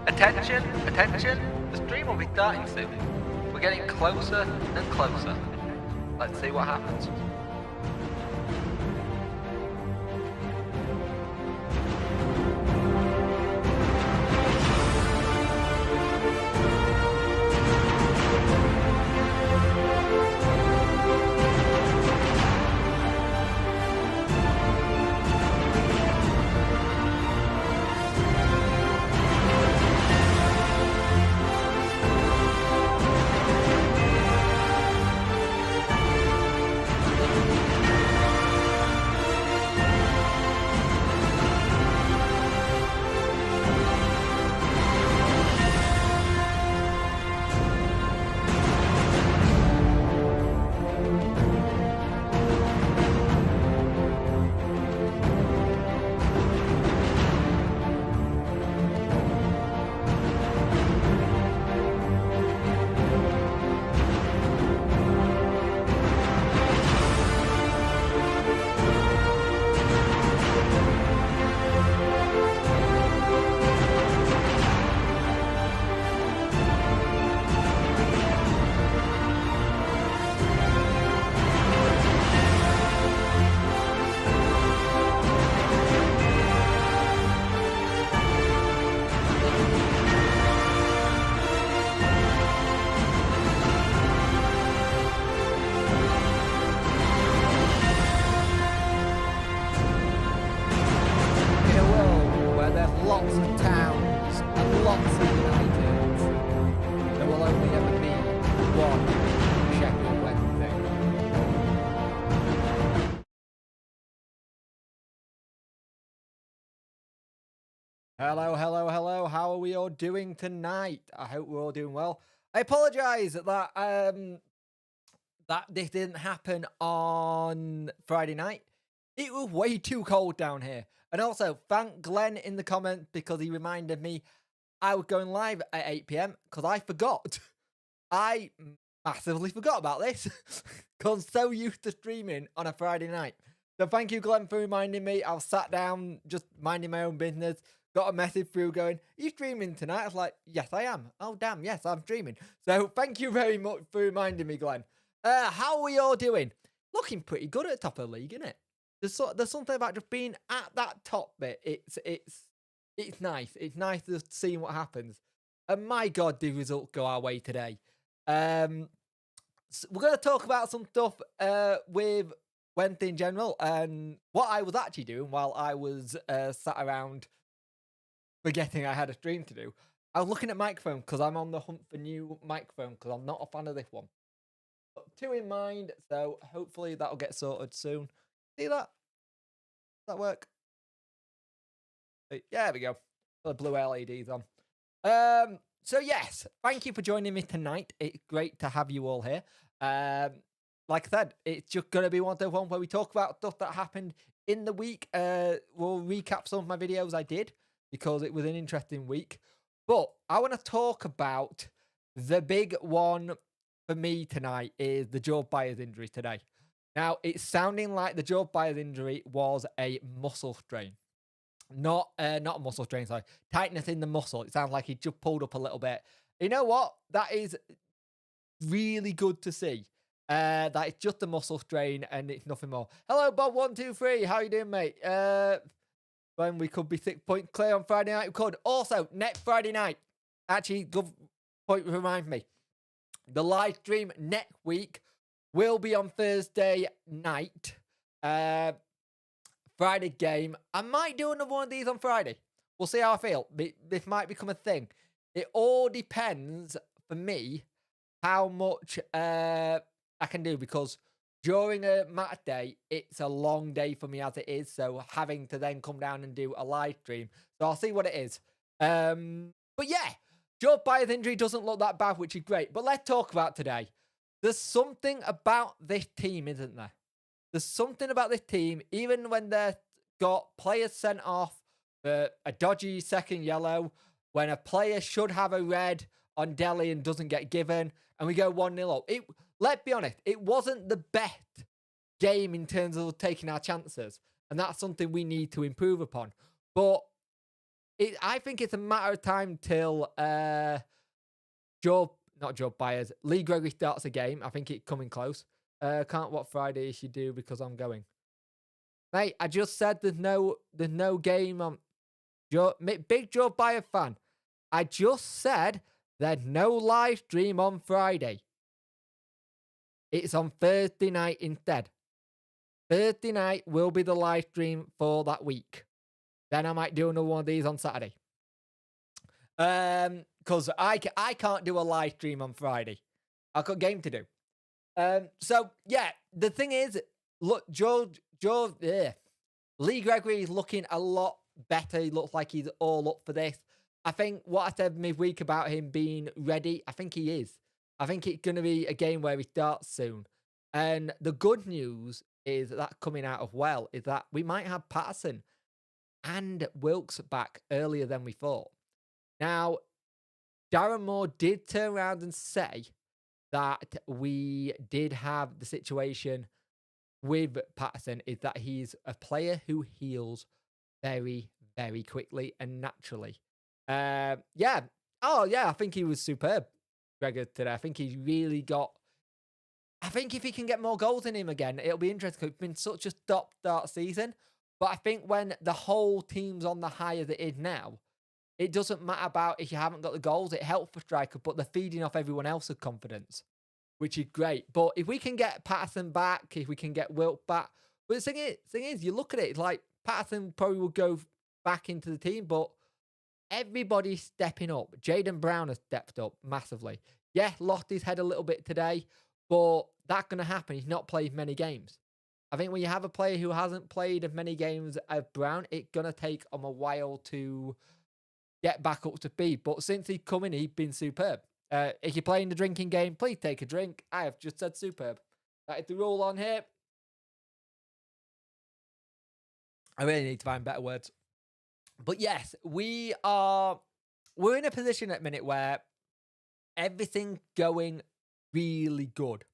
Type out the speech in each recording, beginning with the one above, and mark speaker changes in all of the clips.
Speaker 1: Attention, attention, the stream will be starting soon. We're getting closer and closer. Let's see what happens. Lots of towns and lots of Uniteds, there will only ever be one Sheffield Wednesday. Hello, hello, hello. How are we all doing tonight? I hope we're all doing well. I apologise that that this didn't happen on Friday night. It was way too cold down here. And also, thank Glenn in the comments because he reminded me I was going live at 8 PM because I forgot. I massively forgot about this because I'm so used to streaming on a Friday night. So thank you, Glenn, for reminding me. I was sat down, just minding my own business, got a message through going, are you streaming tonight? I was like, yes, I am. Oh, damn, yes, I'm streaming. So thank you very much for reminding me, Glenn. How are we all doing? Looking pretty good at the top of the league, isn't it? There's something about just being at that top bit. It's nice. It's nice to see what happens. And my God, the results go our way today. So we're going to talk about some stuff with Wednesday in general and what I was actually doing while I was sat around forgetting I had a stream to do. I was looking at microphone because I'm on the hunt for new microphone because I'm not a fan of this one. Got two in mind, so hopefully that'll get sorted soon. See that? Does that work? Yeah, there we go. The blue LEDs on. So yes, thank you for joining me tonight. It's great to have you all here. Like I said, it's just going to be one of those ones where we talk about stuff that happened in the week. We'll recap some of my videos I did because it was an interesting week. But I want to talk about the big one for me tonight is the Joe Byers injury today. Now, it's sounding like the Joe Byers injury was a muscle strain. Not a muscle strain, sorry. Tightness in the muscle. It sounds like he just pulled up a little bit. You know what? That is really good to see. That it's just a muscle strain and it's nothing more. Hello, Bob123. How you doing, mate? When we could be 6 points clear on Friday night, we could. Also, next Friday night. Actually, good point remind me. The live stream next week will be on Thursday night. Friday game. I might do another one of these on Friday. We'll see how I feel. This might become a thing. It all depends, for me, how much I can do. Because during a match day, it's a long day for me as it is. So having to then come down and do a live stream. So I'll see what it is. But yeah, Joe Byers' injury doesn't look that bad, which is great. But let's talk about today. There's something about this team, isn't there? There's something about this team, even when they've got players sent off for a dodgy second yellow, when a player should have a red on Delhi and doesn't get given, and we go 1-0 up. Let's be honest, it wasn't the best game in terms of taking our chances, and that's something we need to improve upon. But I think it's a matter of time till Lee Gregory starts a game. I think it's coming close. Can't what Friday she do because I'm going. Mate, I just said there's no game on big Joe Bayer fan. I just said there's no live stream on Friday. It's on Thursday night instead. Thursday night will be the live stream for that week. Then I might do another one of these on Saturday. Because I can't do a live stream on Friday. I've got a game to do. So yeah, the thing is, look, Lee Gregory is looking a lot better. He looks like he's all up for this. I think what I said midweek about him being ready, I think he is. I think it's going to be a game where he starts soon. And the good news is that coming out of well is that we might have Patterson and Wilkes back earlier than we thought. Now, Darren Moore did turn around and say that we did have the situation with Patterson is that he's a player who heals very, very quickly and naturally. Yeah. Oh, yeah, I think he was superb, Gregor, today. I think he's really got... I think if he can get more goals in him again, it'll be interesting. It's been such a stop-start season. But I think when the whole team's on the high as it is now, it doesn't matter about if you haven't got the goals. It helps for striker, but they're feeding off everyone else's confidence, which is great. But if we can get Patterson back, if we can get Wilt back... But the thing is, you look at it, it's like Patterson probably will go back into the team, but everybody's stepping up. Jaden Brown has stepped up massively. Yeah, lost his head a little bit today, but that's going to happen. He's not played many games. I think when you have a player who hasn't played as many games as Brown, it's going to take him a while to get back up to speed. But since he's come in, he's been superb. If you're playing the drinking game, please take a drink. I have just said superb. That is the rule on here. I really need to find better words. But yes, we're in a position at the minute where everything's going really good.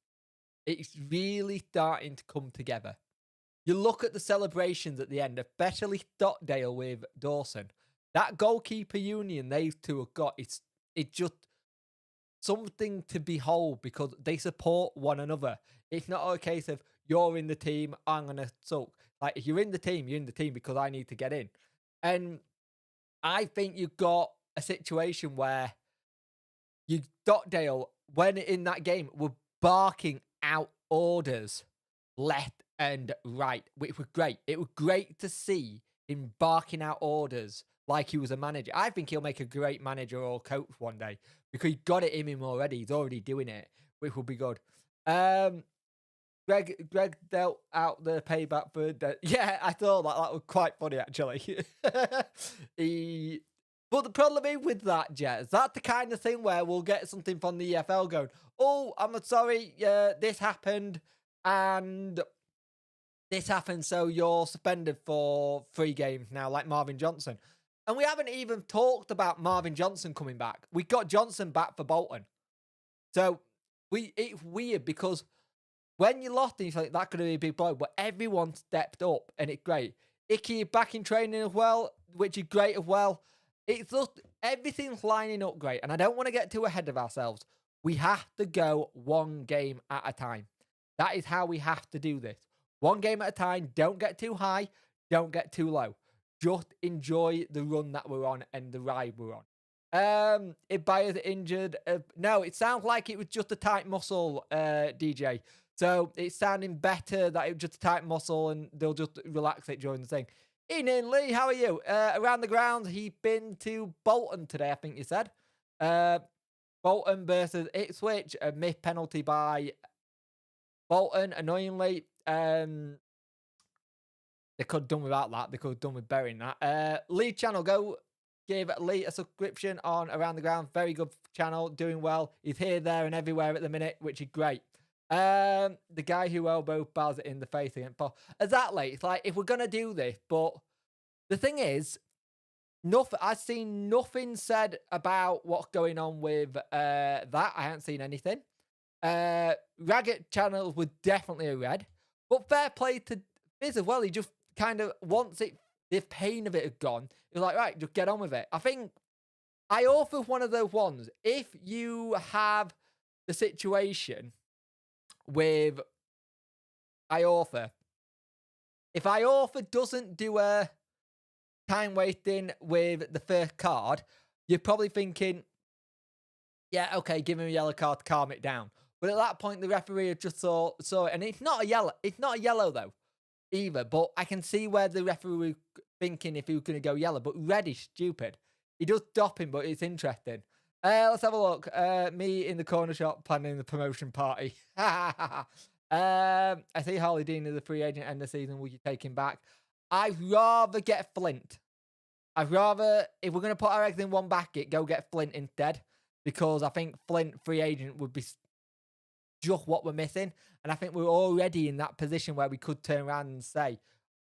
Speaker 1: It's really starting to come together. You look at the celebrations at the end, especially Stockdale with Dawson. That goalkeeper union these two have got, it's just something to behold because they support one another. It's not a case of you're in the team, I'm going to sulk. Like, if you're in the team, you're in the team because I need to get in. And I think you've got a situation where Stockdale, when in that game, were barking out orders left and right, which was great. It was great to see him barking out orders like he was a manager. I think he'll make a great manager or coach one day because he got it in him already. He's already doing it, which will be good. Greg dealt out the payback for... Yeah, I thought that was quite funny, actually. But the problem is with that, Jez, that's the kind of thing where we'll get something from the EFL going, oh, I'm sorry, this happened, and this happened, so you're suspended for 3 games now, like Marvin Johnson. And we haven't even talked about Marvin Johnson coming back. We got Johnson back for Bolton. So it's weird because... when you lost, you think that could be a big blow, but everyone stepped up, and it's great. Icky back in training as well, which is great as well. It's just everything's lining up great, and I don't want to get too ahead of ourselves. We have to go one game at a time. That is how we have to do this. One game at a time. Don't get too high. Don't get too low. Just enjoy the run that we're on and the ride we're on. If Bayer's injured, no, it sounds like it was just a tight muscle, DJ. So it's sounding better that it was just a tight muscle and they'll just relax it during the thing. Ian Lee, how are you? Around the ground, he's been to Bolton today, I think you said. Bolton versus Ipswich, a missed penalty by Bolton, annoyingly. They could have done without that. They could have done with burying that. Lee channel, go give Lee a subscription on Around the Ground. Very good channel, doing well. He's here, there, and everywhere at the minute, which is great. The guy who elbowed Baz in the face against Paul. Exactly. It's like, if we're going to do this, but the thing is, I've seen nothing said about what's going on with that. I haven't seen anything. Raggett channels were definitely a red, but fair play to Fizz as well. He just kind of wants it the pain of it had gone. You're like, right, just get on with it. I think Iorfa's one of those ones. If you have the situation with Iorfa, if Iorfa doesn't do a time wasting with the first card, you're probably thinking, yeah, okay, give him a yellow card to calm it down. But at that point, the referee just saw it, and it's not a yellow. It's not a yellow though, either. But I can see where the referee was thinking if he was going to go yellow. But red is stupid. He does dop him, but it's interesting. Let's have a look. Me in the corner shop planning the promotion party. I see Harley Dean is a free agent end of the season. Will you take him back? I'd rather get Flint. I'd rather, if we're going to put our eggs in one basket, go get Flint instead. Because I think Flint free agent would be just what we're missing. And I think we're already in that position where we could turn around and say,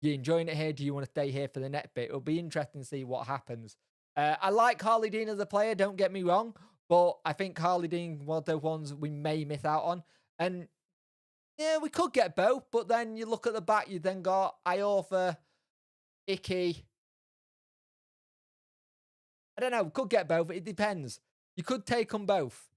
Speaker 1: you enjoying it here? Do you want to stay here for the next bit? It'll be interesting to see what happens. I like Harley Dean as a player, don't get me wrong. But I think Harley Dean, one of the ones we may miss out on. And yeah, we could get both. But then you look at the back, you then got Iorfa, Icky. I don't know, could get both. It depends. You could take them both.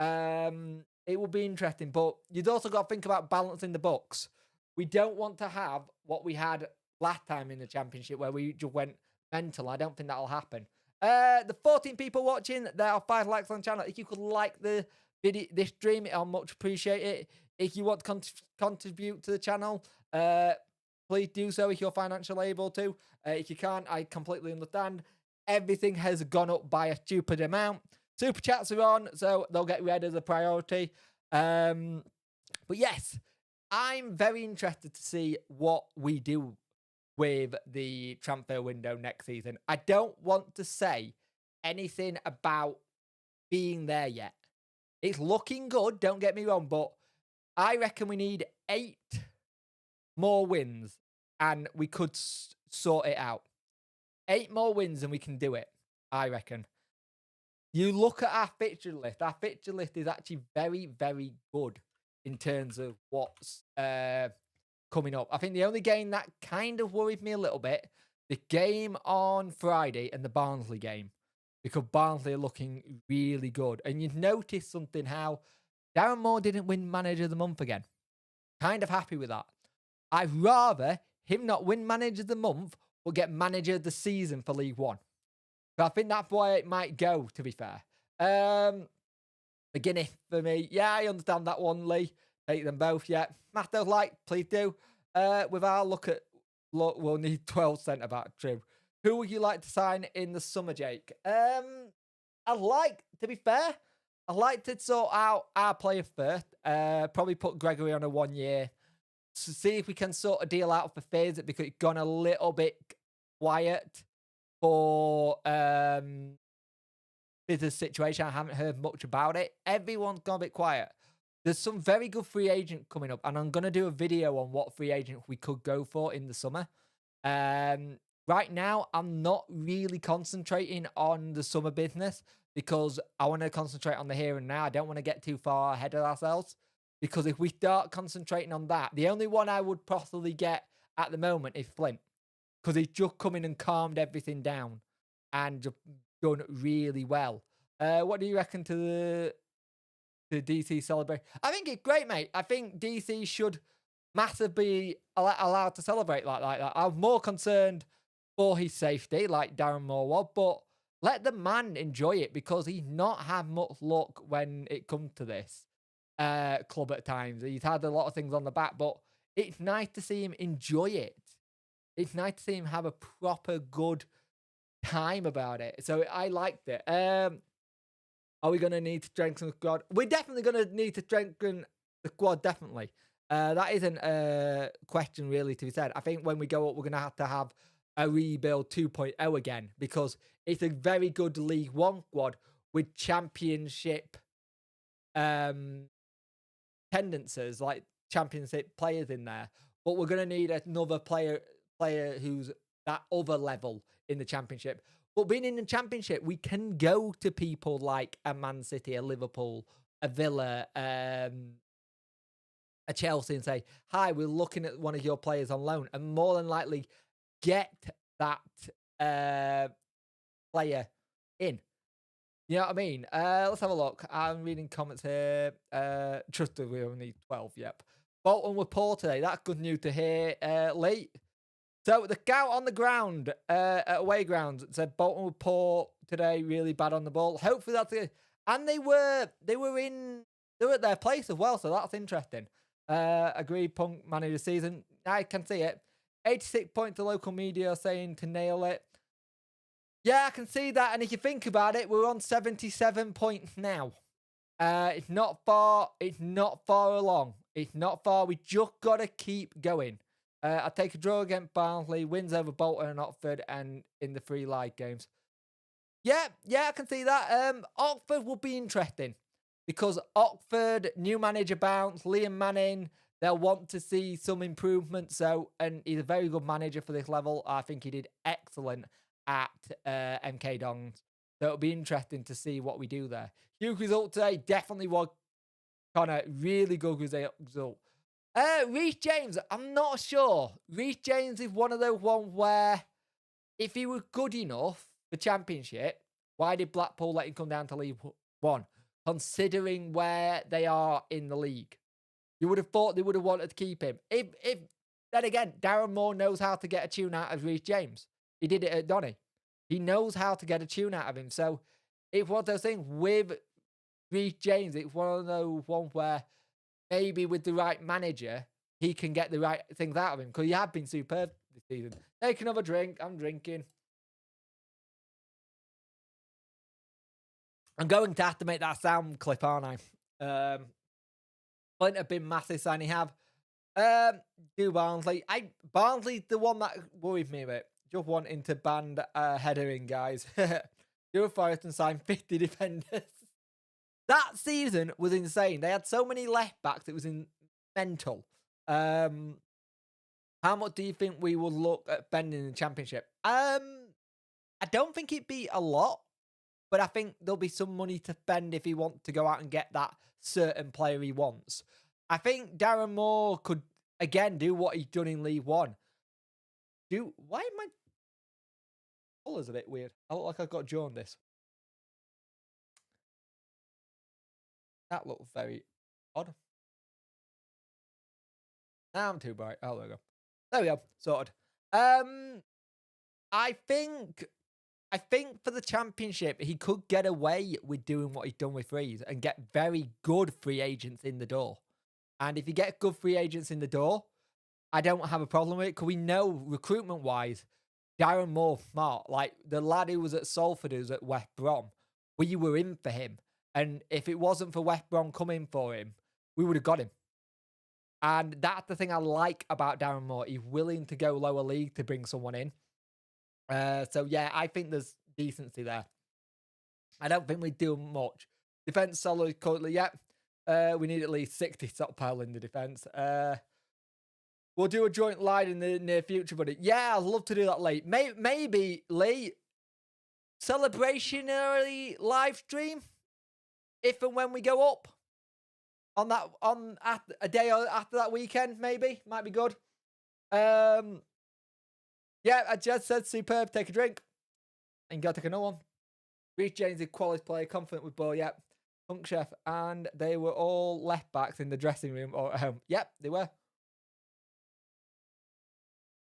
Speaker 1: It would be interesting, but you'd also got to think about balancing the books. We don't want to have what we had last time in the championship where we just went mental. I don't think that'll happen. The 14 people watching, there are 5 likes on the channel. If you could like the video, this stream, I'll much appreciate it. If you want to contribute to the channel, please do so if you're financially able to. If you can't, I completely understand. Everything has gone up by a stupid amount. Super chats are on, so they'll get read as a priority. But yes, I'm very interested to see what we do with the transfer window next season. I don't want to say anything about being there yet. It's looking good, don't get me wrong, but I reckon we need 8 more wins and we could sort it out. 8 more wins and we can do it, I reckon. You look at our fixture list. Our fixture list is actually very, very good in terms of what's coming up. I think the only game that kind of worried me a little bit, the game on Friday and the Barnsley game, because Barnsley are looking really good. And you've noticed something, how Darren Moore didn't win Manager of the Month again. Kind of happy with that. I'd rather him not win Manager of the Month, but get Manager of the Season for League One. But I think that's why it might go, to be fair. Beginning for me. Yeah, I understand that one, Lee. Take them both, yeah. Matters like, please do. With our look, we'll need 12 centre-back, true. Who would you like to sign in the summer, Jake? I'd like, to be fair, I'd like to sort out our player first. Probably put Gregory on a 1 year. To see if we can sort a deal out for Fizz, because it's gone a little bit quiet for Fizz's situation. I haven't heard much about it. Everyone's gone a bit quiet. There's some very good free agent coming up, and I'm going to do a video on what free agent we could go for in the summer. Right now, I'm not really concentrating on the summer business because I want to concentrate on the here and now. I don't want to get too far ahead of ourselves, because if we start concentrating on that, the only one I would possibly get at the moment is Flint, because he's just come in and calmed everything down and just done really well. What do you reckon to the DC celebration? I think it's great, mate. I think DC should massively be allowed to celebrate like that. I'm more concerned for his safety, like Darren Moore was, but let the man enjoy it, because he's not had much luck when it comes to this club at times. He's had a lot of things on the back, but it's nice to see him enjoy it. It's nice to see him have a proper good time about it. So I liked it. Are we going to need to strengthen the squad? We're definitely going to need to strengthen the squad, definitely. That isn't a question really to be said. I think when we go up, we're going to have a rebuild 2.0 again, because it's a very good League One squad with championship tendencies, like championship players in there. But we're going to need another player who's that other level in the championship. But being in the championship, we can go to people like a Man City, a Liverpool, a Villa, a Chelsea, and say, hi, we're looking at one of your players on loan, and more than likely get that player in. You know what I mean? Let's have a look. I'm reading comments here. Just that we only 12, yep. Bolton were poor today. That's good news to hear, Lee. So the scout on the ground, at away grounds, said Bolton were poor today, really bad on the ball. Hopefully that's it. And they were at their place as well, so that's interesting. Agreed, Punk manager season. I can see it. 86 points to local media saying to nail it. Yeah, I can see that. And if you think about it, we're on 77 points now. It's not far. It's not far along. It's not far. We just got to keep going. I'll take a draw against Barnsley, wins over Bolton and Oxford, and in the 3 live games. Yeah, I can see that. Oxford will be interesting because Oxford, new manager bounce, Liam Manning, they'll want to see some improvement. So, and he's a very good manager for this level. I think he did excellent at MK Dons. So it'll be interesting to see what we do there. Huge result today. Definitely was kind of really good result. Reece James, I'm not sure. Reece James is one of those ones where if he was good enough for Championship, why did Blackpool let him come down to League One? Considering where they are in the league. You would have thought they would have wanted to keep him. If then again, Darren Moore knows how to get a tune out of Reece James. He did it at Donny. He knows how to get a tune out of him. So it's one of those things with Reece James. It's one of those ones where maybe with the right manager, he can get the right things out of him. Because he had been superb this season. Take another drink. I'm drinking. I'm going to have to make that sound clip, aren't I? Flint have been massive signing have. Do Barnsley. Barnsley's the one that worried me a bit. Just wanting to ban header in, guys. Do a Forest and sign 50 defenders. That season was insane. They had so many left backs. It was mental. How much do you think we will look at spending in the Championship? I don't think it'd be a lot, but I think there'll be some money to spend if he wants to go out and get that certain player he wants. I think Darren Moore could, again, do what he's done in League One. Why am my colours a bit weird? I look like I've got jaundice. That looks very odd. Now I'm too bright. Oh, there we go. There we go. Sorted. I think for the Championship, he could get away with doing what he's done with Freeze and get very good free agents in the door. And if you get good free agents in the door, I don't have a problem with it because we know recruitment-wise, Darren Moore smart. Like the lad who was at Salford, who's at West Brom, we were in for him. And if it wasn't for West Brom coming for him, we would have got him. And that's the thing I like about Darren Moore. He's willing to go lower league to bring someone in. So, yeah, I think there's decency there. I don't think we do much. Defence solid currently, yeah. We need at least 60 stockpile in the defence. We'll do a joint line in the near future, buddy. Yeah, I'd love to do that late. Maybe, Lee, celebrationary live stream if and when we go up on a day after that weekend, maybe. Might be good. Yeah, I just said superb. Take a drink. And go take another one. Reece James is quality player, confident with ball, yep. Punk Chef, and they were all left backs in the dressing room or at home. Yep, they were.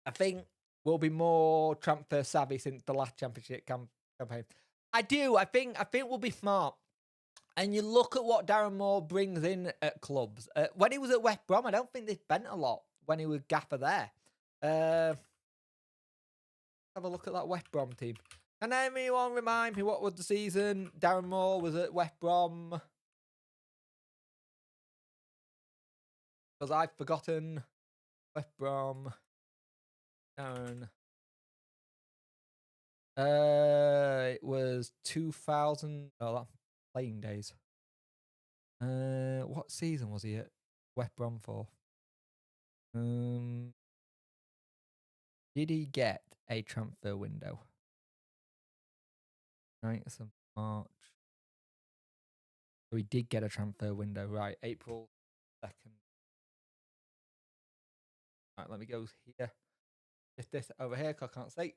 Speaker 1: I think we'll be more transfer savvy since the last Championship campaign. I do. I think we'll be smart. And you look at what Darren Moore brings in at clubs. When he was at West Brom, I don't think they spent a lot when he was gaffer there. Have a look at that West Brom team. Can anyone remind me what was the season Darren Moore was at West Brom? Because I've forgotten. West Brom. Darren. It was 2000. Oh, that's playing days. What season was he at West Brom for? Did he get a transfer window? 9th of March. So he did get a transfer window, right? April 2nd. Right, let me go here. Just this over here, because I can't see.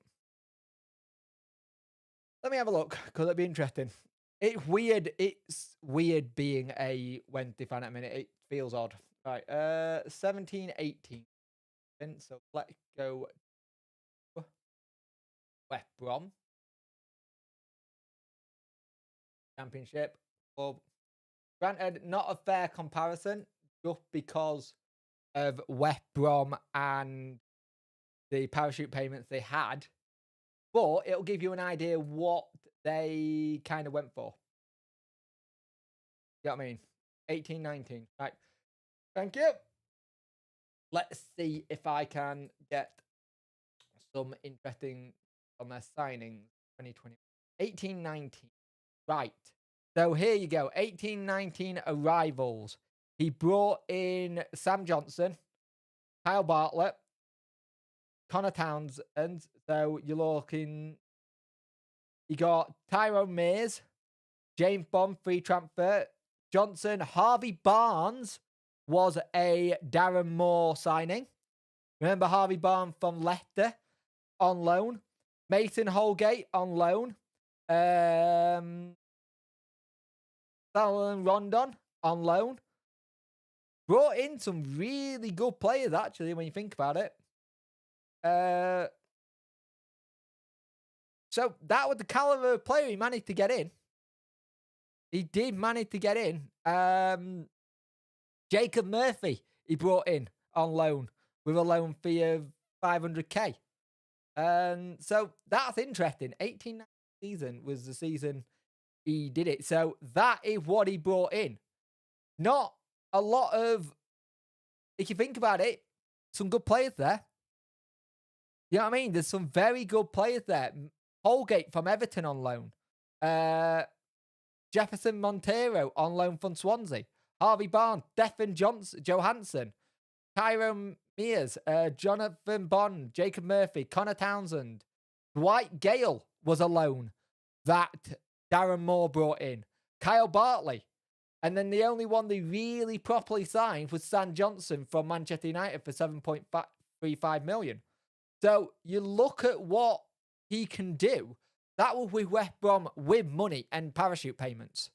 Speaker 1: Let me have a look because it'd be interesting. It's weird. It's weird being a Wednesday fan at a minute. It feels odd. Right. 17, 18. So let's go West Brom Championship club. Granted, not a fair comparison, just because of West Brom and the parachute payments they had, but it'll give you an idea what they kind of went for. You know what I mean? 18, 19. Right. Thank you. Let's see if I can get some interesting on their signings 2020. 18, 19. Right. So here you go. 18, 19 arrivals. He brought in Sam Johnson, Kyle Bartlett, Connor Townsend. So you're looking. You got Tyrone Mears, James Bond, free transfer. Johnson, Harvey Barnes was a Darren Moore signing. Remember Harvey Barnes from Leicester on loan. Mason Holgate on loan. Salon Rondon on loan. Brought in some really good players, actually, when you think about it. So that was the caliber of player he managed to get in. He did manage to get in. Jacob Murphy, he brought in on loan with a loan fee of 500k. So that's interesting. 18 season was the season he did it. So that is what he brought in. Not a lot of, if you think about it, some good players there. You know what I mean? There's some very good players there. Holgate from Everton on loan. Jefferson Montero on loan from Swansea. Harvey Barnes, Stefan Johansson, Tyrone Mears, Jonathan Bond, Jacob Murphy, Connor Townsend. Dwight Gale was a loan that Darren Moore brought in. Kyle Bartley. And then the only one they really properly signed was Sam Johnson from Manchester United for 7.35 million. So you look at what he can do. That was with West Brom with money and parachute payments.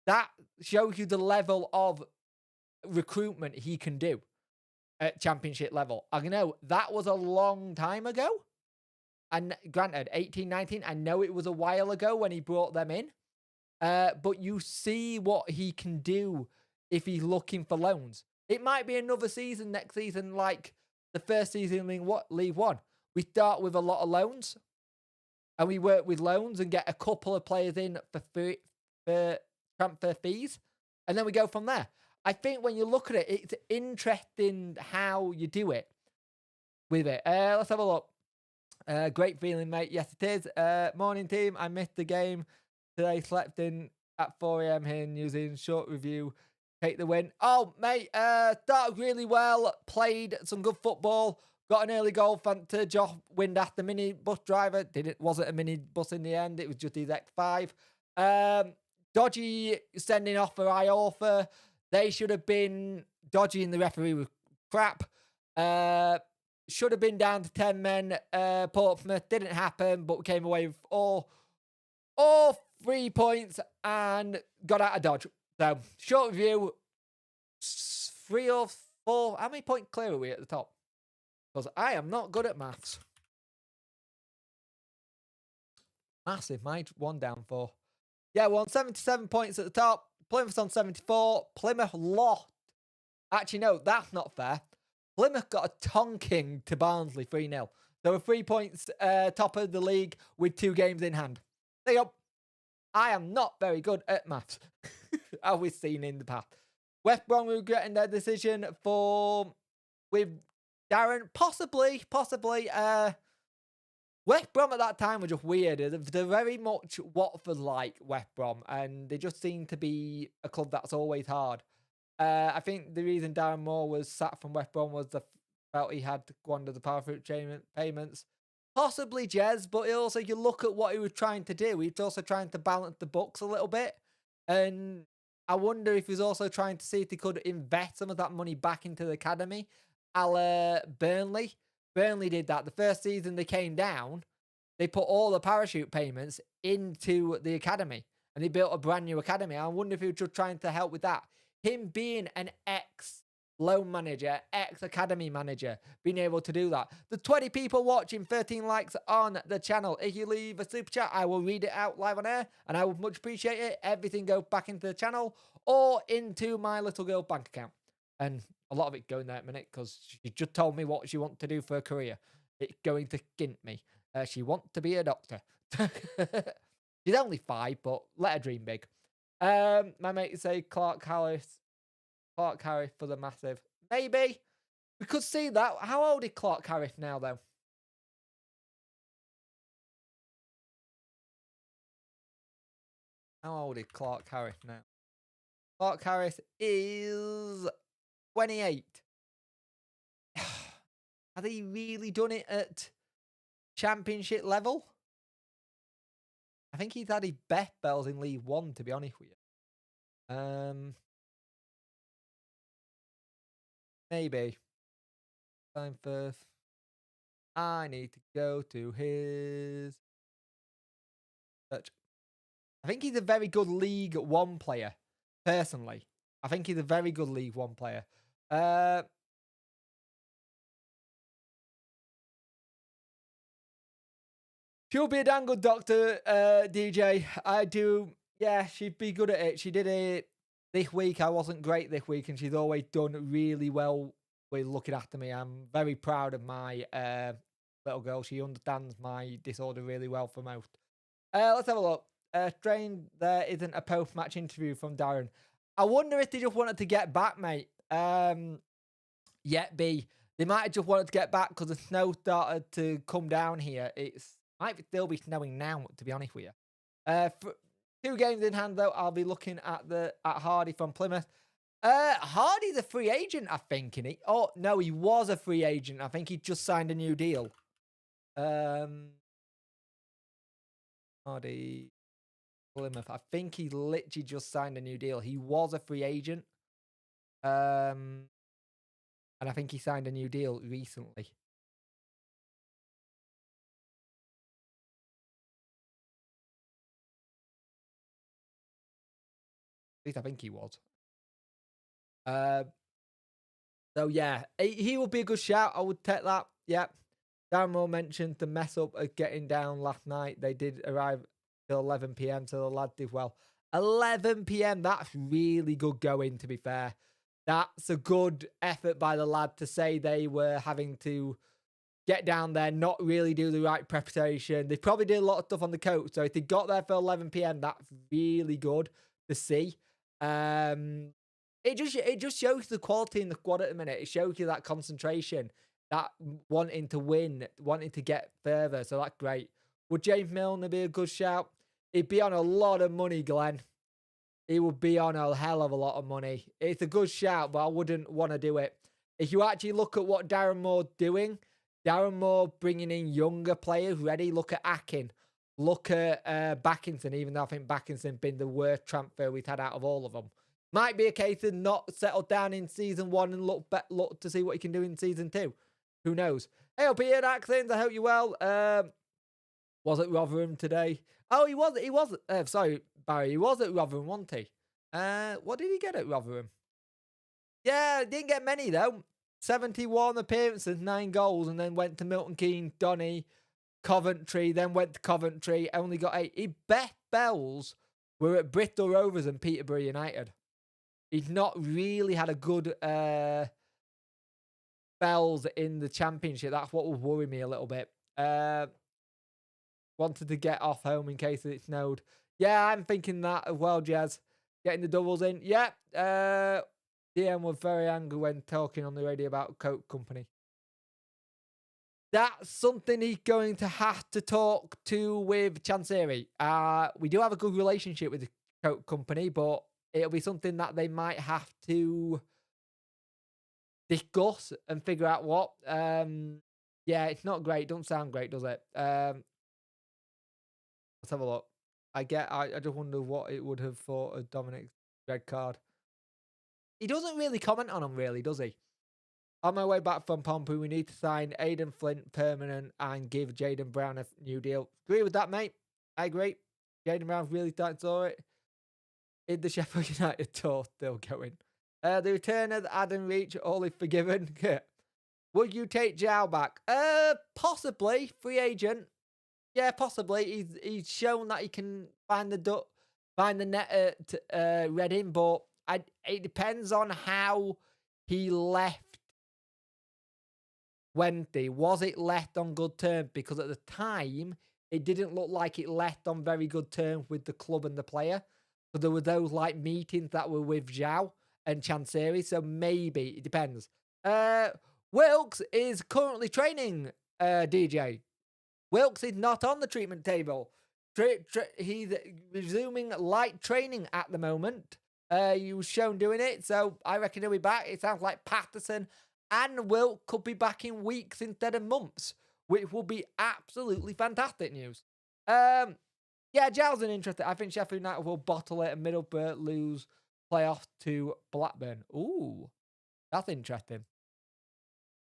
Speaker 1: That shows you the level of recruitment he can do at championship level. I know that was a long time ago. And granted, 18, 19, I know it was a while ago when he brought them in. But you see what he can do if he's looking for loans. It might be another season next season, like the first season in League One. We start with a lot of loans, and we work with loans and get a couple of players in for transfer fees, and then we go from there. I think when you look at it, it's interesting how you do it with it. Let's have a look. Great feeling, mate. Yes, it is. Morning, team. I missed the game today. Slept in at 4 a.m. here in New Zealand. Short review. Take the win. Oh, mate. Started really well. Played some good football. Got an early goal thanks to Josh Windass, the mini bus driver. Wasn't a mini bus in the end. It was just his X5. Dodgy sending off for Iorfa. They should have been dodgy, and the referee was crap. Should have been down to 10 men. Portsmouth didn't happen, but came away with all 3 points and got out of Dodge. So, short review, 3 or 4. How many points clear are we at the top? Because I am not good at maths. Massive. My one down 4. Yeah, we're on 77 points at the top. Plymouth's on 74. Plymouth lost. Actually, no, that's not fair. Plymouth got a tonking to Barnsley 3-0. They were 3 points top of the league with 2 games in hand. There you go. I am not very good at maths, as we've seen in the past. West Brom regretting their decision with Darren. Possibly. West Brom at that time were just weird. They're very much Watford-like, West Brom, and they just seem to be a club that's always hard. I think the reason Darren Moore was sacked from West Brom was the felt he had to go under the parachute payments. Possibly Jez, but also you look at what he was trying to do. He was also trying to balance the books a little bit. And I wonder if he's also trying to see if he could invest some of that money back into the academy, a la Burnley. Burnley did that. The first season they came down, they put all the parachute payments into the academy, and they built a brand new academy. I wonder if he was just trying to help with that. Him being an ex-loan manager, ex-academy manager, being able to do that. The 20 people watching, 13 likes on the channel. If you leave a super chat, I will read it out live on air, and I would much appreciate it. Everything goes back into the channel or into my little girl bank account. And a lot of it going there at a minute because she just told me what she wants to do for her career. It's going to skint me. She wants to be a doctor. She's only 5, but let her dream big. My mate say Clark Harris for the massive. Maybe. We could see that. How old is Clark Harris now, though? How old is Clark Harris now? Clark Harris is 28. Have they really done it at championship level? I think he's had his best bells in League One, to be honest with you. Maybe. Time first. I need to go to his search. I think he's a very good League One player, personally. I think he's a very good League One player. She'll be a damn good doctor, DJ. I do. Yeah, she'd be good at it. She did it this week. I wasn't great this week, and she's always done really well with looking after me. I'm very proud of my little girl. She understands my disorder really well for most. Let's have a look. Strange there isn't a post-match interview from Darren. I wonder if they just wanted to get back, mate. Yet B. They might have just wanted to get back because the snow started to come down here. It's might still be snowing now, to be honest with you. For 2 games in hand, though, I'll be looking at Hardy from Plymouth. Hardy's a free agent, I think, isn't he? Oh, no, he was a free agent. I think he just signed a new deal. Hardy, Plymouth. I think he literally just signed a new deal. He was a free agent. And I think he signed a new deal recently. At least I think he was. So yeah, he would be a good shout. I would take that. Yeah. Darren Moore mentioned the mess up of getting down last night. They did arrive till 11 p.m, so the lad did well. 11 p.m, that's really good going, to be fair. That's a good effort by the lad to say they were having to get down there, not really do the right preparation. They probably did a lot of stuff on the coach. So if they got there for 11 p.m, that's really good to see. It just shows the quality in the squad at the minute. It shows you that concentration, that wanting to win, wanting to get further. So that's great. Would James Milner be a good shout? He'd be on a lot of money, Glenn. He would be on a hell of a lot of money. It's a good shout, but I wouldn't want to do it. If you actually look at what Darren Moore's doing, Darren Moore bringing in younger players ready. Look at Akin. Look at Backinson, even though I think Backinson been the worst transfer we've had out of all of them. Might be a case of not settled down in season 1 and look to see what he can do in season 2. Who knows? Hey up here, Axons. I hope you're well. Was at Rotherham today. Oh, he was. Sorry, Barry. He was at Rotherham, wasn't he? What did he get at Rotherham? Yeah, didn't get many though. 71 appearances, 9 goals, and then went to Milton Keynes, Donny, Coventry, then went to Coventry, only got 8. His best bells were at Bristol Rovers and Peterborough United. He's not really had a good spells in the Championship. That's what would worry me a little bit. Wanted to get off home in case it snowed. Yeah, I'm thinking that as well, Jazz. Getting the doubles in. Yeah. DM was very angry when talking on the radio about Coke Company. That's something he's going to have to talk to with Chansiri. We do have a good relationship with the Coke Company, but it'll be something that they might have to discuss and figure out what. Yeah, it's not great. Don't sound great, does it? Let's have a look. I just wonder what it would have thought of Dominic's red card. He doesn't really comment on him, really, does he? On my way back from Pompey, we need to sign Aidan Flint permanent and give Jaden Brown a new deal. Agree with that, mate. I agree. Jaden Brown's really starting to it. In the Sheffield United tour, still going. The return of Adam Reach, all is forgiven. Would you take Zhao back? Possibly. Free agent. Yeah, possibly. He's shown that he can find the net at Reading, but it depends on how he left Wednesday. Was it left on good terms? Because at the time, it didn't look like it left on very good terms with the club and the player. So there were those like meetings that were with Zhao and Chansiri. So maybe it depends. Wilkes is currently training. DJ Wilkes is not on the treatment table. He's resuming light training at the moment. He was shown doing it, so I reckon he'll be back. It sounds like Patterson and Wilkes could be back in weeks instead of months, which will be absolutely fantastic news. Yeah, Giles is interesting. I think Sheffield United will bottle it and Middlesbrough lose playoff to Blackburn. Ooh, that's interesting.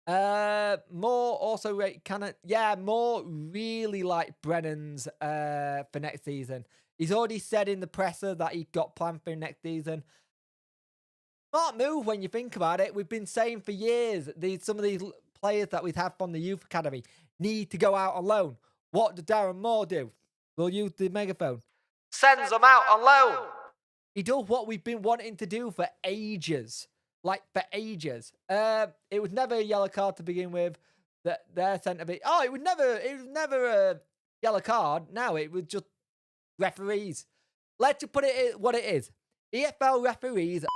Speaker 1: More also more really like Brennan's for next season. He's already said in the presser that he got planned for next season. Smart move when you think about it. We've been saying for years some of these players that we've had from the youth academy need to go out on loan. What did Darren Moore do? We'll use the megaphone. Sends them out on loan. He does what we've been wanting to do for ages. Like, for ages. It was never a yellow card to begin with. Their centre back. Oh, it was never a yellow card. No, it was just referees. Let's just put it what it is. EFL referees.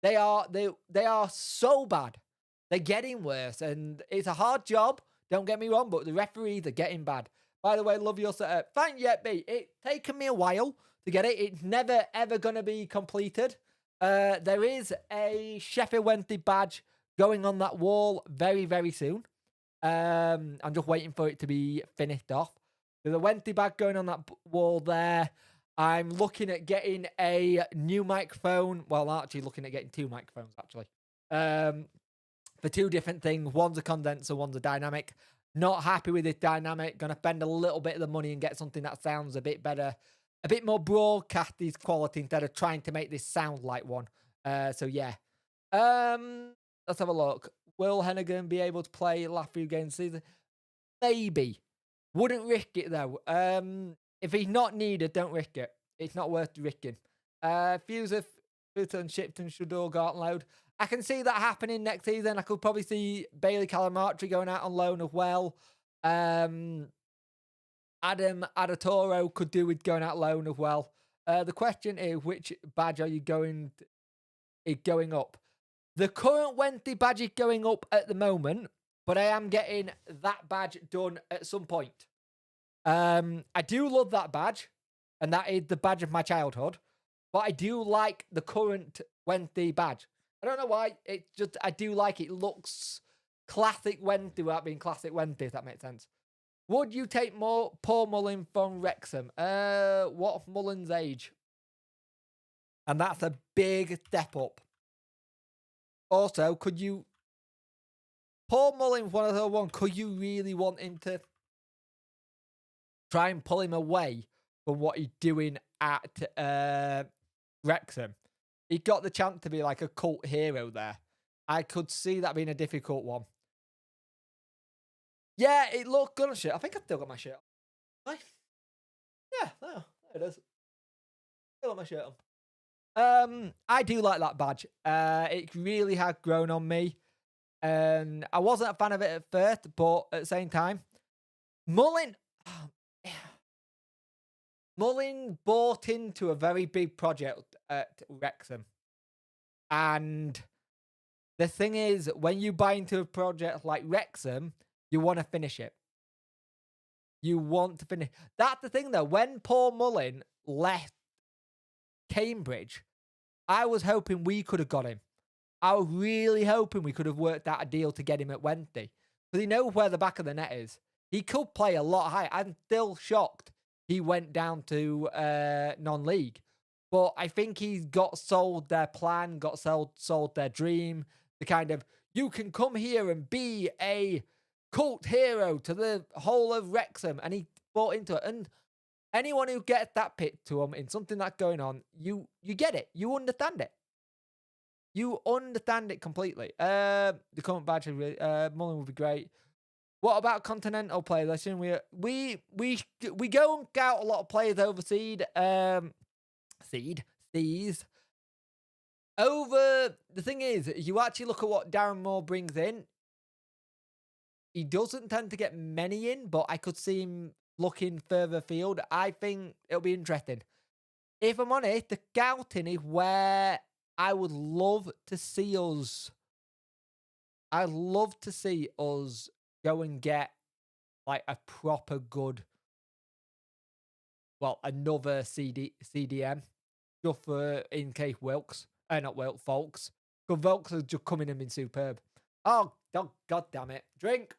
Speaker 1: They are so bad. They're getting worse, and it's a hard job. Don't get me wrong, but the referees are getting bad. By the way, love your setup. Thank you, mate. It's taken me a while to get it. It's never ever gonna be completed. There is a Sheffield Wednesday badge going on that wall very, very soon. I'm just waiting for it to be finished off. There's a Wednesday badge going on that wall there. I'm looking at getting a new microphone. Well, I'm actually looking at getting two microphones, actually. For two different things. One's a condenser, one's a dynamic. Not happy with this dynamic. Going to spend a little bit of the money and get something that sounds a bit better. A bit more broadcast quality instead of trying to make this sound like one. So, yeah. Let's have a look. Will Hennigan be able to play last few games this season? Maybe. Wouldn't risk it, though. If he's not needed, don't risk it. It's not worth risking. Fuser, and Shipton should all go out on loan. I can see that happening next season. I could probably see Bailey Calamatri going out on loan as well. Adam Adatoro could do with going out loan as well. The question is, which badge are you going up? The current Wednesday badge is going up at the moment, but I am getting that badge done at some point. I do love that badge, and that is the badge of my childhood, but I do like the current Wednesday badge. I don't know why. I do like it. It looks classic Wednesday without being classic Wednesday, if that makes sense. Would you take Paul Mullin from Wrexham? What's Mullin's age? And that's a big step up. Also, Paul Mullin's one of the one, could you really want him to try and pull him away from what he's doing at Wrexham? He got the chance to be like a cult hero there. I could see that being a difficult one. Yeah, it looked good on shirt. I think I've still got my shirt on. Yeah, there it is. Still got my shirt on. I do like that badge. It really has grown on me. And I wasn't a fan of it at first, but at the same time, Mullin bought into a very big project at Wrexham. And the thing is, when you buy into a project like Wrexham, you want to finish it. You want to finish. That's the thing, though. When Paul Mullin left Cambridge, I was hoping we could have got him. I was really hoping we could have worked out a deal to get him at Wednesday. Because he knows where the back of the net is. He could play a lot higher. I'm still shocked he went down to non-league. But I think he's got sold their plan, got sold their dream. The kind of, you can come here and be a cult hero to the whole of Wrexham. And he bought into it. And anyone who gets that pitched to him in something that's going on, you get it. You understand it. You understand it completely. The current badge, Mullen would be great. What about continental players? Listen, we go and scout a lot of players overseas. Seas. Over the thing is, you actually look at what Darren Moore brings in. He doesn't tend to get many in, but I could see him looking further afield. I think it'll be interesting. If I'm honest, the scouting is where I would love to see us. I'd love to see us go and get like a proper good, well, another CDM just for in case Wilkes, not Wilkes, Folks. Because Wilkes has just come in and been superb. Oh, God damn it. Drink.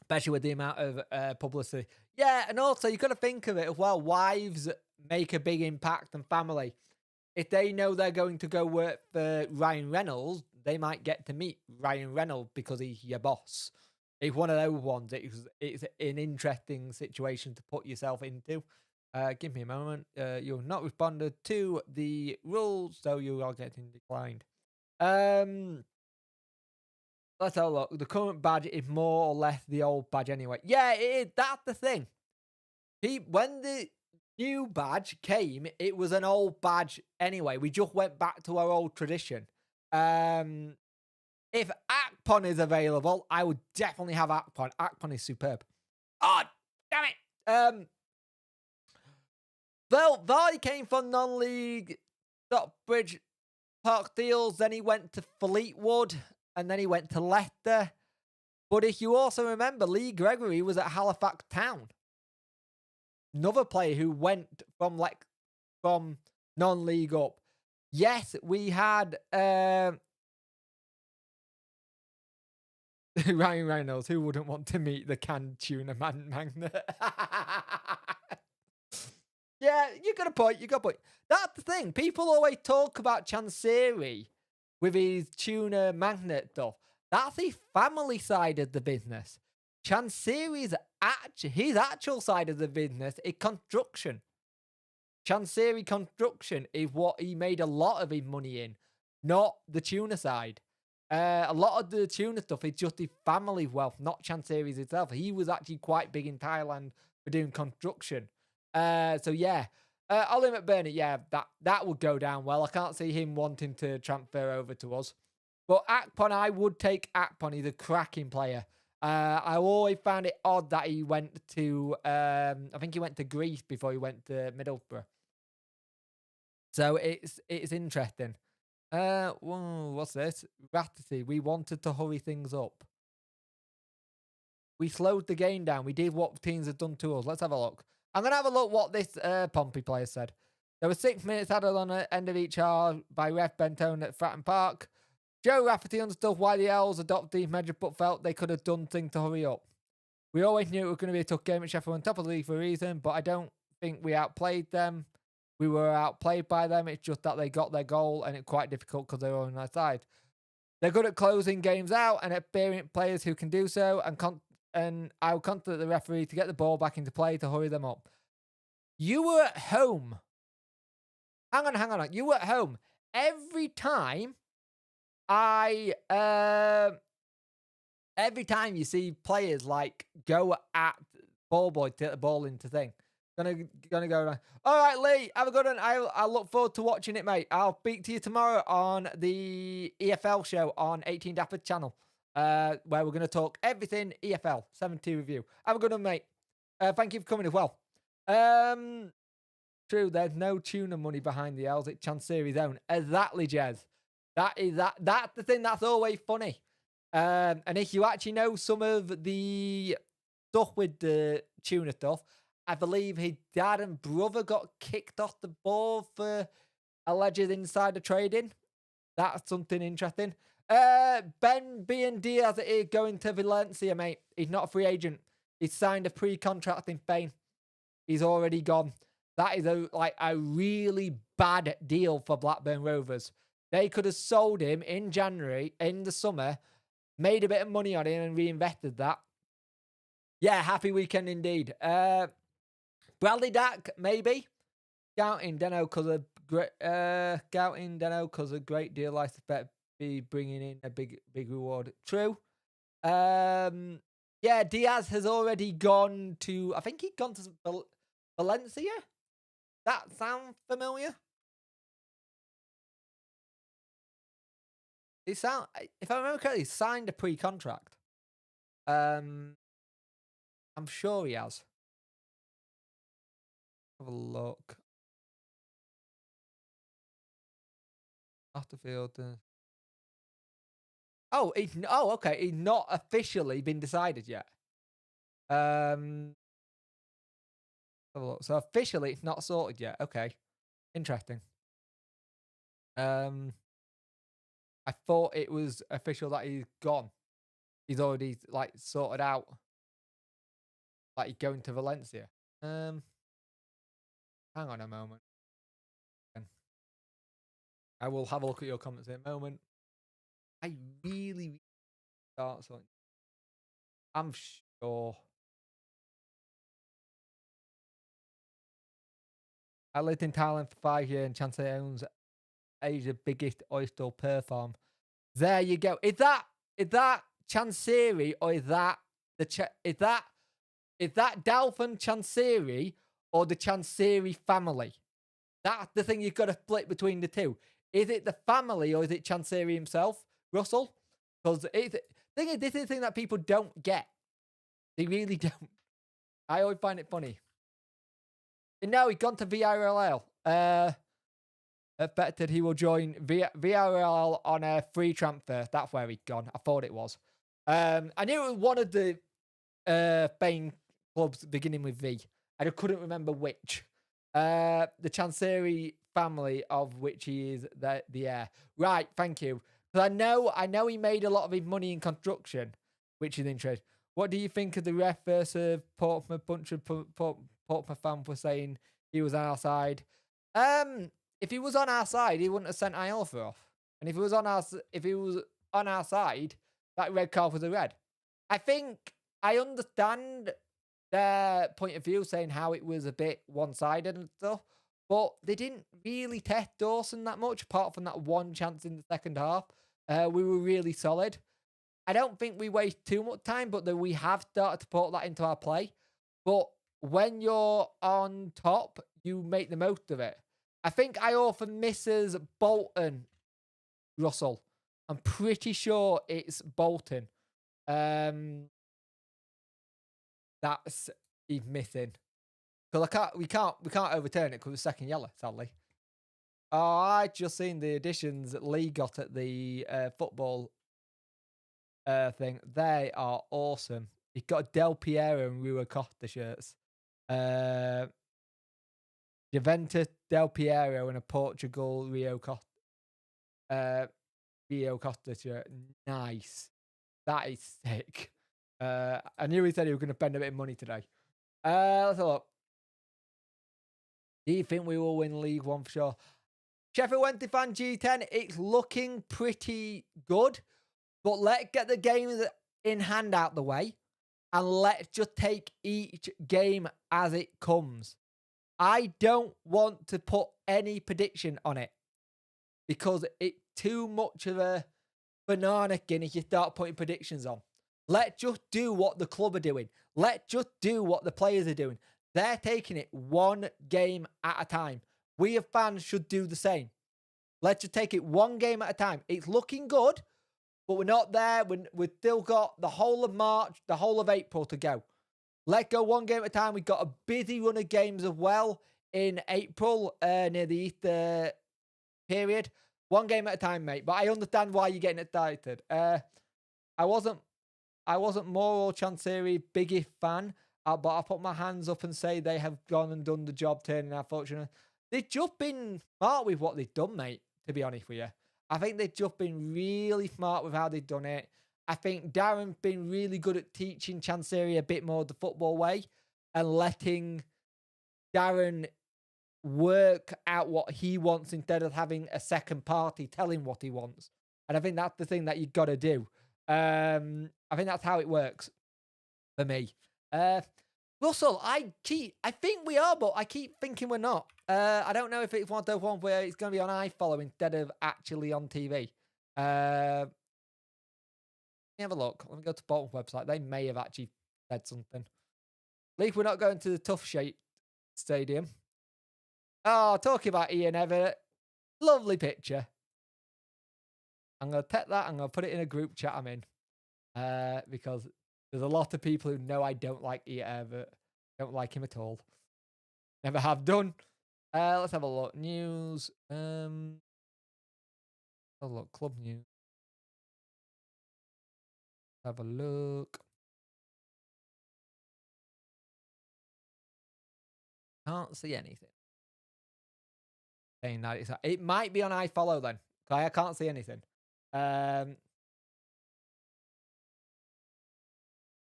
Speaker 1: Especially with the amount of publicity. Yeah, and also you got to think of it as well. Wives make a big impact on family. If they know they're going to go work for Ryan Reynolds, they might get to meet Ryan Reynolds because he's your boss. It's one of those ones. It's an interesting situation to put yourself into. Give me a moment. You've not responded to the rules, so you are getting declined. Let's have a look. The current badge is more or less the old badge anyway. Yeah, it is. That's the thing. When the new badge came, it was an old badge anyway. We just went back to our old tradition. If Akpon is available, I would definitely have Akpon. Akpon is superb. Oh, damn it. Well, Vardy came from non-league Stockbridge Park deals. Then he went to Fleetwood. And then he went to Leicester. But if you also remember, Lee Gregory was at Halifax Town. Another player who went from non-league up. Yes, we had Ryan Reynolds. Who wouldn't want to meet the canned tuna magnet? Yeah, you got a point. That's the thing. People always talk about Chansiri with his tuna magnet stuff. That's the family side of the business. Chansiri's his actual side of the business is construction. Chansiri construction is what he made a lot of his money in, not the tuna side. A lot of the tuna stuff is just his family wealth, not Chansiri's itself. He was actually quite big in Thailand for doing construction. So yeah. Ollie McBurney, yeah, that would go down well. I can't see him wanting to transfer over to us. But Akpon, I would take Akpon. He's a cracking player. I always found it odd that he went to, I think he went to Greece before he went to Middlesbrough. So it's interesting. What's this? Ratty, we wanted to hurry things up. We slowed the game down. We did what teams have done to us. Let's have a look. I'm going to have a look what this Pompey player said. There were 6 minutes added on the end of each hour by ref Bentone at Fratton Park. Joe Rafferty understood why the Owls adopted these measures but felt they could have done things to hurry up. We always knew it was going to be a tough game at Sheffield on top of the league for a reason, but I don't think we outplayed them. We were outplayed by them. It's just that they got their goal and it's quite difficult because they were on their side. They're good at closing games out and experienced players who can do so, and I will contact the referee to get the ball back into play to hurry them up. You were at home. Hang on. You were at home. Every time you see players like go at ball boy to get the ball into thing. Gonna go around. All right, Lee, have a good one. I look forward to watching it, mate. I'll speak to you tomorrow on the EFL show on 18 Dapper channel, where we're going to talk everything EFL 70 review. Have a good one, mate. Thank you for coming as well. True, there's no tuna money behind the L's. It's Chansiri's own. Exactly, Jez. That's the thing that's always funny. And if you actually know some of the stuff with the tuna stuff, I believe his dad and brother got kicked off the ball for alleged insider trading. That's something interesting. Ben Diaz is going to Valencia, mate. He's not a free agent. He's signed a pre-contract in Spain. He's already gone. That is a really bad deal for Blackburn Rovers. They could have sold him in January, in the summer, made a bit of money on him and reinvested that. Yeah, happy weekend indeed. Bradley Dack, maybe. Scouting, Deno, because a great deal I suspect be bringing in a big reward. True. Yeah, Diaz has already gone to, I think he'd gone to Valencia. That sound familiar? If I remember correctly, he signed a pre-contract. I'm sure he has. Have a look. Afterfield. Oh, okay. He's not officially been decided yet. Have a look. So officially, it's not sorted yet. Okay, interesting. I thought it was official that he's gone. He's already sorted out. Like he's going to Valencia. Hang on a moment. I will have a look at your comments in a moment. I really start something. I'm sure. I lived in Thailand for 5 years and Chancey owns Asia's biggest oyster per farm. There you go. Is that Chansiri or is that is that Dalphin Chansiri or the Chansiri family? That's the thing you've got to split between the two. Is it the family or is it Chansiri himself, Russell? Because this is the thing that people don't get. They really don't. I always find it funny. And now he's gone to VRL. Expected he will join VRL on a free transfer. That's where he'd gone. I thought it was. I knew it was one of the Spain clubs beginning with V. I couldn't remember which. The Chansiri family of which he is the heir. Right, thank you. Because I know he made a lot of his money in construction, which is interesting. What do you think of the ref versus Portsmouth? Bunch of Portsmouth fans were saying he was on our side. If he was on our side, he wouldn't have sent Iorfa off. And if he was on our side, that red card was a red. I think I understand their point of view saying how it was a bit one-sided and stuff, but they didn't really test Dawson that much, apart from that one chance in the second half. We were really solid. I don't think we waste too much time, but we have started to put that into our play. But when you're on top, you make the most of it. I think I often misses Bolton, Russell. I'm pretty sure it's Bolton. That's he's missing. Because we can't overturn it because it's second yellow, sadly. Oh, I just seen the additions that Lee got at the football thing. They are awesome. He's got Del Piero and Rui Costa shirts. Juventus Del Piero and a Portugal Rio Costa shirt. Nice. That is sick. I knew he said he was going to spend a bit of money today. Let's have a look. Do you think we will win League One for sure? Sheffield Wednesday fan G10, it's looking pretty good. But let's get the games in hand out the way. And let's just take each game as it comes. I don't want to put any prediction on it. Because it's too much of a banana skin if you start putting predictions on. Let's just do what the club are doing. Let's just do what the players are doing. They're taking it one game at a time. We as fans should do the same. Let's just take it one game at a time. It's looking good, but we're not there. We've still got the whole of March, the whole of April to go. Let's go one game at a time. We've got a busy run of games as well in April near the Easter period. One game at a time, mate. But I understand why you're getting excited. I wasn't more Chansiri biggest fan, but I'll put my hands up and say they have gone and done the job turning our fortune. They've just been smart with what they've done, mate, to be honest with you. I think they've just been really smart with how they've done it. I think Darren's been really good at teaching Chansiri a bit more the football way and letting Darren work out what he wants instead of having a second party tell him what he wants. And I think that's the thing that you got to do. I think that's how it works for me. Russell, I think we are, but I keep thinking we're not. I don't know if it's one of those ones where it's going to be on iFollow instead of actually on TV. Let me have a look. Let me go to Bolton's website. They may have actually said something. At least we're not going to the Tough Shape Stadium. Oh, talking about Ian Everett. Lovely picture. I'm going to pet that. I'm going to put it in a group chat I'm in. Because there's a lot of people who know I don't like Ian Everett. Don't like him at all. Never have done. Let's have a look. News. Have a look. Club news. Have a look. Can't see anything. Saying that it might be on iFollow then. I can't see anything.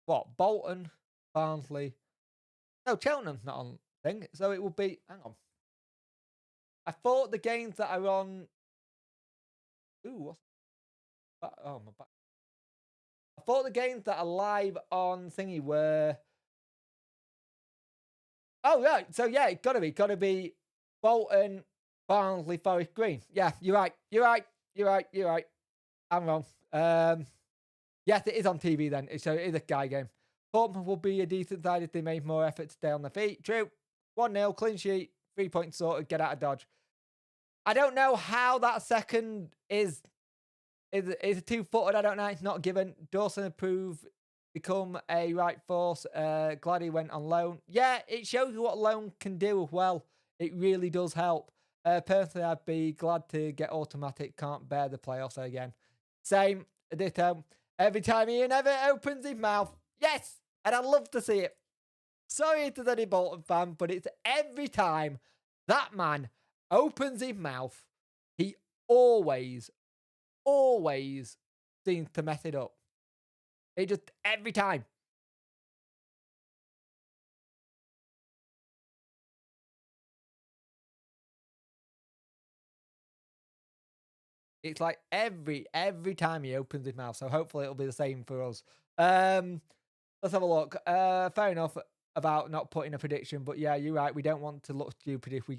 Speaker 1: What? Bolton, Barnsley. No, Cheltenham's not on thing. So it will be. Hang on. I thought the games that are on. Ooh, what's that? Oh, my back. I thought the games that are live on thingy were. Oh, right. So, yeah, it's got to be Bolton, Barnsley, Forest Green. Yeah, you're right. I'm wrong. Yes, it is on TV then. So it is a guy game. Portsmouth will be a decent side if they made more effort to stay on their feet. True. 1-0, clean sheet, 3 points sorted, get out of Dodge. I don't know how that second is a two-footed. I don't know. It's not given. Dawson approved, become a right force. Glad he went on loan. Yeah, it shows you what loan can do as well. It really does help. Personally, I'd be glad to get automatic. Can't bear the playoffs again. Same, ditto. Every time Ian Everett opens his mouth, yes, and I love to see it. Sorry if there's any Bolton fan, but it's every time that man opens his mouth, he always seems to mess it up. It just, every time. It's like every time he opens his mouth. So hopefully it'll be the same for us. Let's have a look. Fair enough about not putting a prediction, but yeah, you're right. We don't want to look stupid if we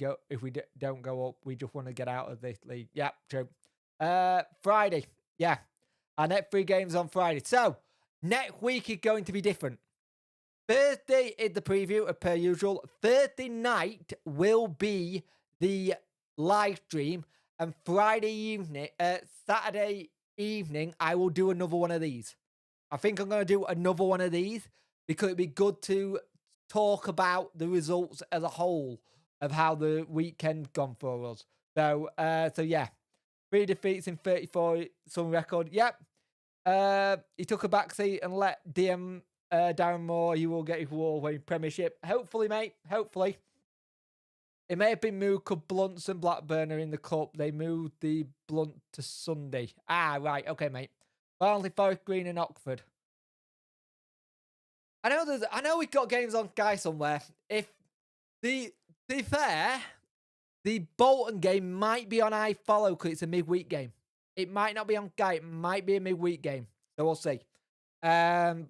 Speaker 1: don't go up. We just want to get out of this league. Yeah, true. Friday. Yeah. Our next 3 games on Friday. So next week is going to be different. Thursday is the preview per usual. Thursday night will be the live stream. And Saturday evening, I will do another one of these. I think I'm going to do another one of these because it'd be good to talk about the results as a whole of how the weekend gone for us. So yeah, 3 defeats in 34, some record. Yep. He took a backseat and let Darren Moore. He will get his Wolverine Premiership. Hopefully, mate. Hopefully. It may have been moved because Blunts and Blackburn are in the cup. They moved the Blunt to Sunday. Ah, right. Okay, mate. Barnsley, Forest Green and Oxford. I know we've got games on Sky somewhere. If to be fair, the Bolton game might be on iFollow because it's a midweek game. It might not be on Sky. It might be a midweek game. So we'll see. If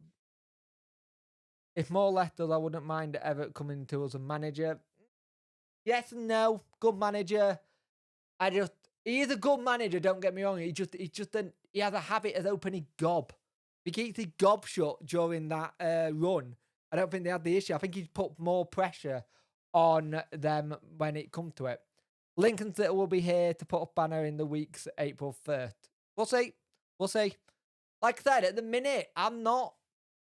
Speaker 1: more left us, I wouldn't mind Everett coming to us as manager. Yes and no. Good manager. He is a good manager, don't get me wrong. He has a habit of opening gob. If he keeps his gob shut during that run, I don't think they had the issue. I think he's put more pressure on them when it comes to it. Lincoln City will be here to put a banner in the week's April 1st. We'll see. Like I said, at the minute, I'm not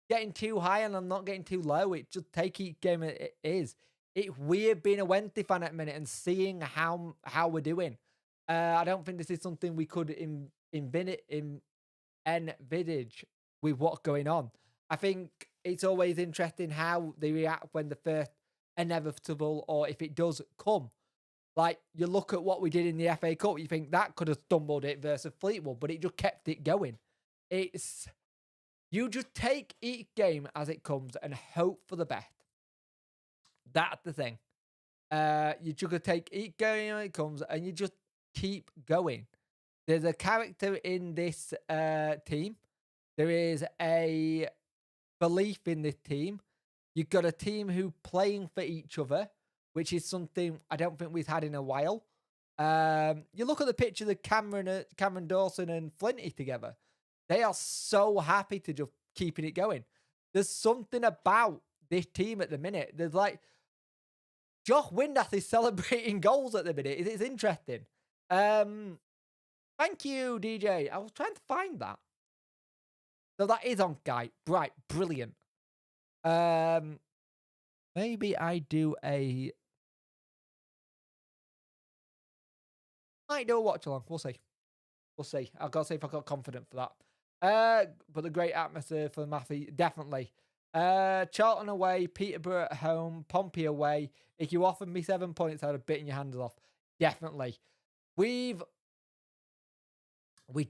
Speaker 1: getting too high and I'm not getting too low. It just take each game as it is. It's weird being a Wednesday fan at the minute and seeing how we're doing. I don't think this is something we could envisage with what's going on. I think it's always interesting how they react when the first inevitable, or if it does come. Like, you look at what we did in the FA Cup, you think that could have stumbled it versus Fleetwood, but it just kept it going. You just take each game as it comes and hope for the best. That's the thing. You just gotta take it going when it comes, and you just keep going. There's a character in this team. There is a belief in this team. You've got a team who playing for each other, which is something I don't think we've had in a while. You look at the picture of Cameron Dawson and Flinty together. They are so happy to just keeping it going. There's something about this team at the minute. There's like Josh Windass is celebrating goals at the minute. It's interesting. Thank you, DJ. I was trying to find that. So that is on Guy. Right, brilliant. Maybe I do a... might do a watch along. We'll see. We'll see. I've got to see if I got confident for that. But the great atmosphere for Matthew, definitely. Charlton away, Peterborough at home, Pompey away. If you offered me 7 points, I'd have bitten your hands off. Definitely. We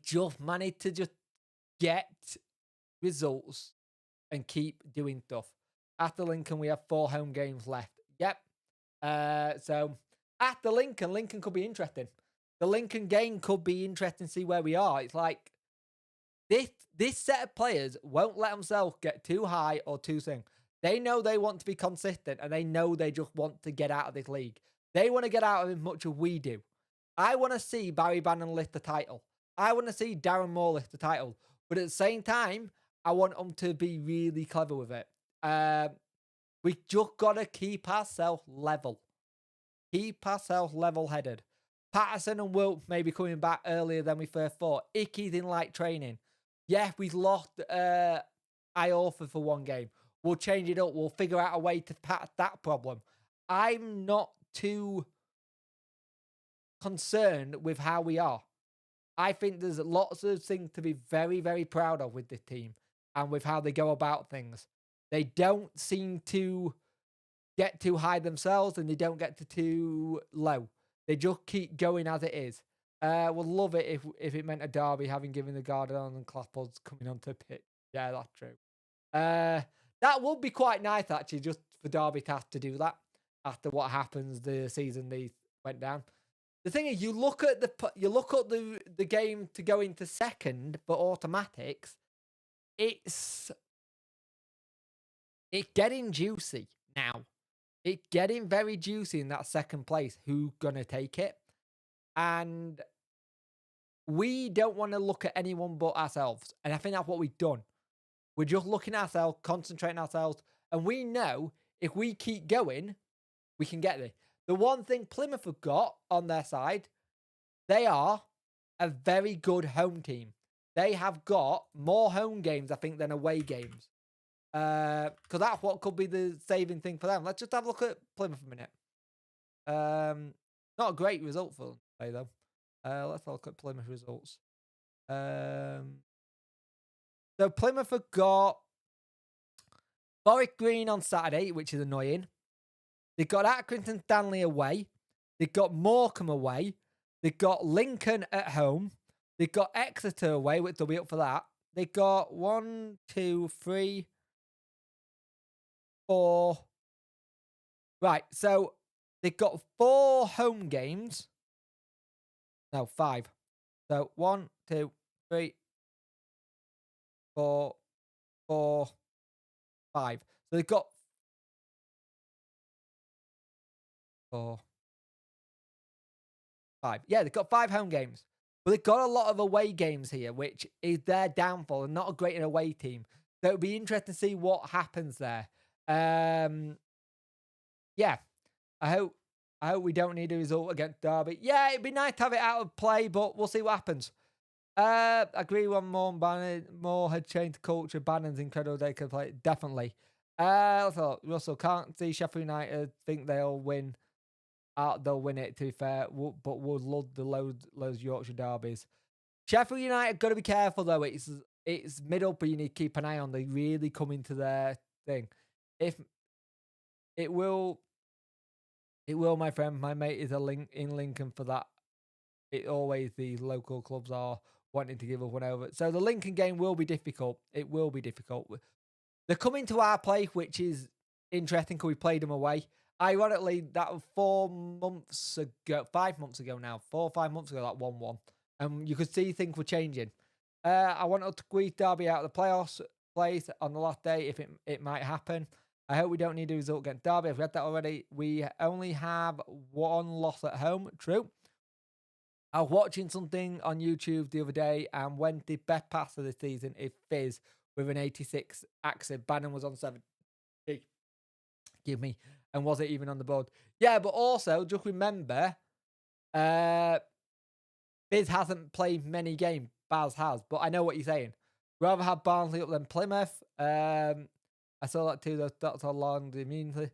Speaker 1: just managed to just get results and keep doing stuff. After Lincoln, we have 4 home games left. Yep. So after Lincoln could be interesting. The Lincoln game could be interesting to see where we are. It's like this set of players won't let themselves get too high or too soon. They know they want to be consistent, and they know they just want to get out of this league. They want to get out of as much as we do. I want to see Barry Bannon lift the title. I want to see Darren Moore lift the title. But at the same time, I want them to be really clever with it. We just got to keep ourselves level. Keep ourselves level-headed. Patterson and Wilt may be coming back earlier than we first thought. Icky's in light training. Yeah, we've lost Iorfa for 1 game. We'll change it up. We'll figure out a way to patch that problem. I'm not too concerned with how we are. I think there's lots of things to be very, very proud of with this team and with how they go about things. They don't seem to get too high themselves, and they don't get to too low. They just keep going as it is. Would love it if it meant a derby, having given the Garden and Clappods coming onto the pitch. Yeah, that's true. That would be quite nice, actually, just for Derby to have to do that after what happens the season they went down. The thing is, you look at the game to go into second for automatics. It's getting juicy now. It's getting very juicy in that second place. Who's gonna take it? And we don't want to look at anyone but ourselves. And I think that's what we've done. We're just looking at ourselves, concentrating ourselves, and we know if we keep going, we can get there. The one thing Plymouth have got on their side, they are a very good home team. They have got more home games, I think, than away games. Because that's what could be the saving thing for them. Let's just have a look at Plymouth a minute. Not a great result for them today, though. Let's have a look at Plymouth results. So Plymouth have got Forest Green on Saturday, which is annoying. They've got Accrington Stanley away. They've got Morecambe away. They've got Lincoln at home. They've got Exeter away, which they'll be up for that. They've got 1, 2, 3, 4. Right, so they've got 4 home games. No, 5. So 1, 2, 3, 4, 5. So they've got 4, 5. Yeah, they've got 5 home games. But they've got a lot of away games here, which is their downfall, and not a great away team. So it'll be interesting to see what happens there. Yeah, I hope we don't need a result against Derby. Yeah, it'd be nice to have it out of play, but we'll see what happens. I agree with Moore had changed culture. Bannon's incredible. They could play definitely. I thought Russell can't see Sheffield United. Think they'll win. They'll win it, to be fair, but would love the loads Yorkshire derbies. Sheffield United got to be careful though. It's middle, but you need to keep an eye on. They really come into their thing. If it will, my friend. My mate is in Lincoln for that. It always the local clubs are wanting to give up one over. So the Lincoln game will be difficult. It will be difficult. They're coming to our place, which is interesting because we played them away. Ironically, that was 4 months ago, 5 months ago now, 4 or 5 months ago, that 1-1. And you could see things were changing. I wanted to squeeze Derby out of the playoffs place on the last day if it might happen. I hope we don't need a result against Derby. I've read that already. We only have 1 loss at home. True. I was watching something on YouTube the other day, and when the best pass of the season is Fizz with an 86 accent. Bannon was on 70. Give me. And was it even on the board? Yeah, but also, just remember, Fizz hasn't played many games. Baz has, but I know what you're saying. Rather have Barnsley up than Plymouth. I saw that too, though. That's how long immediately.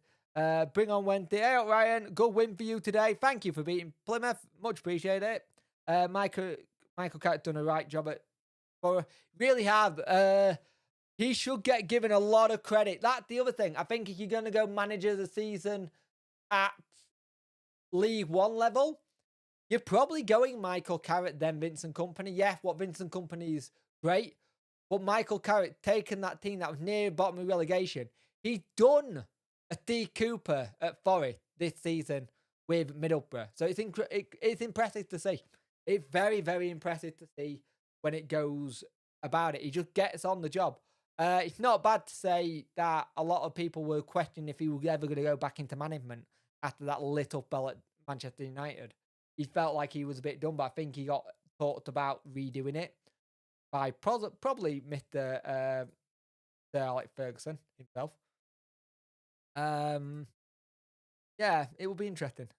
Speaker 1: Bring on Wednesday. Hey, Ryan. Good win for you today. Thank you for beating Plymouth. Much appreciate it. Michael Carrick's done a right job at Borough. Really have. He should get given a lot of credit. That's the other thing. I think if you're going to go manager of the season at League One level, you're probably going Michael Carrick, then Vincent Kompany. Yeah, what Vincent Kompany is great. But Michael Carrick taking that team that was near the bottom of relegation. He's done a D. Cooper at Forest this season with Middlesbrough. So it's impressive to see. It's very, very impressive to see when it goes about it. He just gets on the job. It's not bad to say that a lot of people were questioning if he was ever going to go back into management after that little spell at Manchester United. He felt like he was a bit done, but I think he got talked about redoing it by probably Mr. Sir Alex Ferguson himself. Yeah, it will be interesting.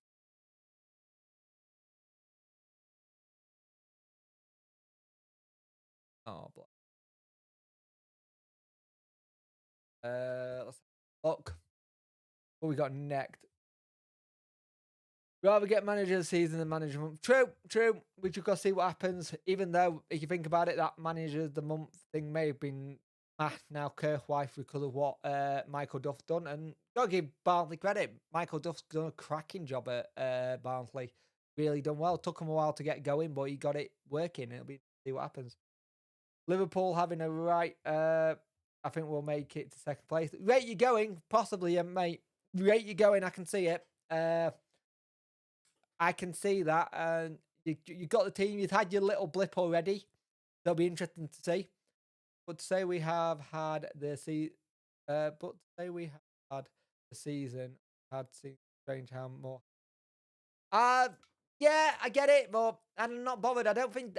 Speaker 1: Oh, let's look. What we got next? Rather get manager of the season than manager of the month. True. We just got to see what happens. Even though, if you think about it, that manager of the month thing may have been now Kirkwife because of what Michael Duff's done. And got to give Barnsley credit. Michael Duff's done a cracking job at Barnsley. Really done well. Took him a while to get going, but he got it working. It'll be see what happens. Liverpool having a right. I think we'll make it to second place. Rate you going, possibly, mate. Rate you going. I can see it. I can see that. And you got the team. You've had your little blip already. That'll be interesting to see. But to say we have had the season, had seen strange how more. Yeah, I get it, but I'm not bothered. I don't think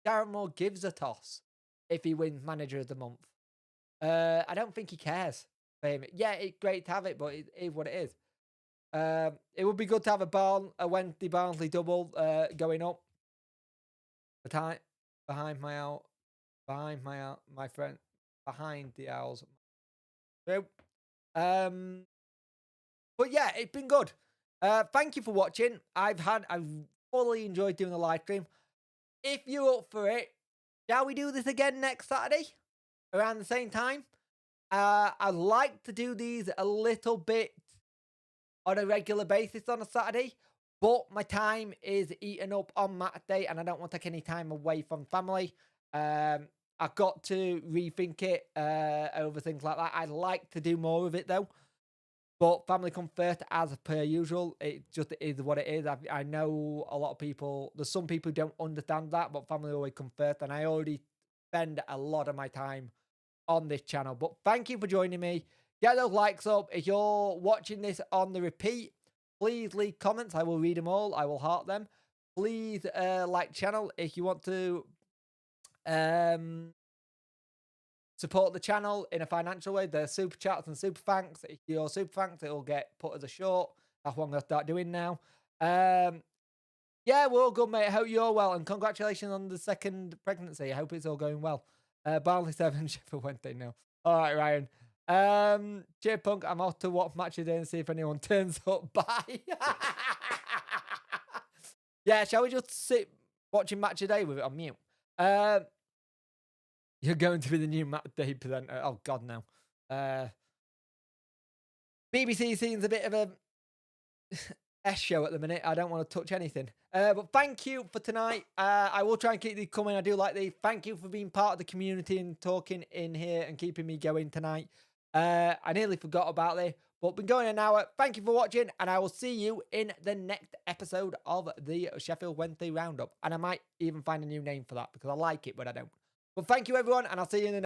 Speaker 1: Darren Moore gives a toss if he wins Manager of the Month. I don't think he cares. Yeah, it's great to have it, but it is what it is. It would be good to have a Wednesday Barnsley double going up. Behind my friend, behind the Owls. True. But yeah, it's been good. Thank you for watching. I've fully enjoyed doing the live stream. If you're up for it, shall we do this again next Saturday around the same time? I'd like to do these a little bit on a regular basis on a Saturday, but my time is eaten up on match day and I don't want to take any time away from family. I've got to rethink it over things like that. I'd like to do more of it though, but family come first as per usual. It just is what it is. I know a lot of people, there's some people who don't understand that, but family always come first, and I already spend a lot of my time on this channel. But thank you for joining me. Get those likes up. If you're watching this on the repeat, please leave comments. I will read them all. I will heart them. Please like channel if you want to support the channel in a financial way. There's super chats and super thanks. If you're super thanks, it will get put as a short. That's what I'm going to start doing now. Yeah, we're all good, mate. I hope you're well. And congratulations on the second pregnancy. I hope it's all going well. Barnsley 7, Sheffield Wednesday 0. All right, Ryan. Cheer Punk, I'm off to watch match today and see if anyone turns up. Bye. Yeah, shall we just sit watching match today with it on mute? You're going to be the new match day presenter. Oh God, no. BBC seems a bit of a S show at the minute. I don't want to touch anything. But thank you for tonight. I will try and keep these coming. I do like these. Thank you for being part of the community and talking in here and keeping me going tonight. I nearly forgot about this, but been going an hour. Thank you for watching, and I will see you in the next episode of the Sheffield Wednesday Roundup. And I might even find a new name for that because I like it, but I don't. But thank you, everyone, and I'll see you in the next